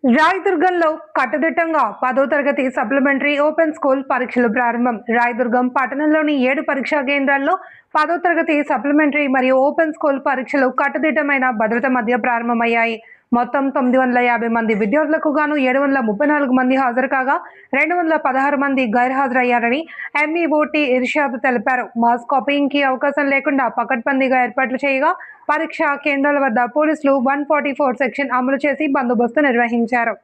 రాయదుర్గంలో కట్టుదిట్టంగా 10వ తరగతి సప్లిమెంటరీ ఓపెన్ స్కూల్ పరీక్షలు ప్రారంభం. రాయదుర్గం పట్టణంలోని 7 పరీక్షా కేంద్రాల్లో 10వ తరగతి సప్లిమెంటరీ మరియు ఓపెన్ స్కూల్ పరీక్షలు కట్టుదిట్టమైన భద్రత మధ్య ప్రారంభమయ్యాయి. మొత్తం 950 మంది విద్యార్థులకు గాను 734 మంది హాజరు కాగా 216 మంది గైర్హాజరయ్యారని ఎంఈఓటీ ఇర్షాద్ తెలిపారు. మాస్ కాపీయింగ్ కి అవకాశం లేకుండా పకడ్బందీగా ఏర్పాట్లు చేయగా పరీక్షా కేంద్రాల వద్ద పోలీసులు 144 సెక్షన్ అమలు చేసి బందోబస్తు నిర్వహించారు.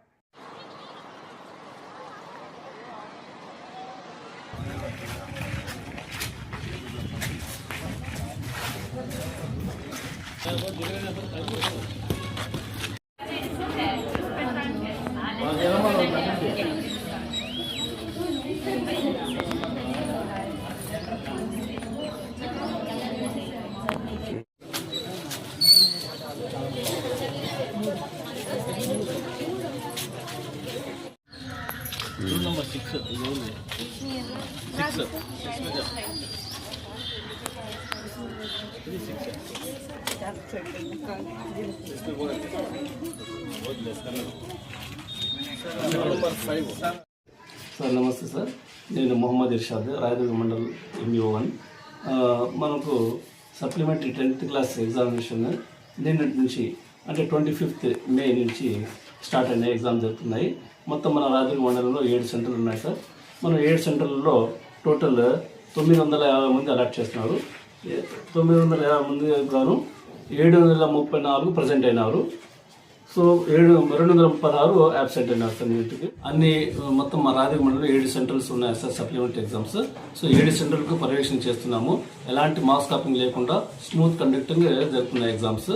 Rule number 6. సార్ నమస్తే సార్, నేను మొహమ్మద్ ఇర్షాద్, రాయదుర్గ మండల్ ఎంఈఓ1. మనకు సప్లిమెంటరీ 10th క్లాస్ ఎగ్జామినేషన్ నిన్నటి నుంచి అంటే 25th మే నుంచి స్టార్ట్ అయిన ఎగ్జామ్ జరుగుతున్నాయి. మొత్తం మన రాయదుర్గ మండలంలో 7 సెంటర్లు ఉన్నాయి సార్. మనం 7 సెంటర్లలో టోటల్ 950 మంది అలాట్ చేస్తున్నారు. 950 మంది గాను 734 ప్రజెంట్ అయినారు. సో 236 యాబ్సెంట్ అయినారు సార్. నీటికి అన్ని మొత్తం మా రాయదుర్గ మండలంలో 7 సెంటర్స్ ఉన్నాయి సార్ సప్లిమెంటరీ ఎగ్జామ్స్. సో 7 సెంటర్లకు పర్యవేక్షణ చేస్తున్నాము. ఎలాంటి మాస్ కాపింగ్ లేకుండా స్మూత్ కండక్టింగ్ జరుగుతున్నాయి ఎగ్జామ్స్.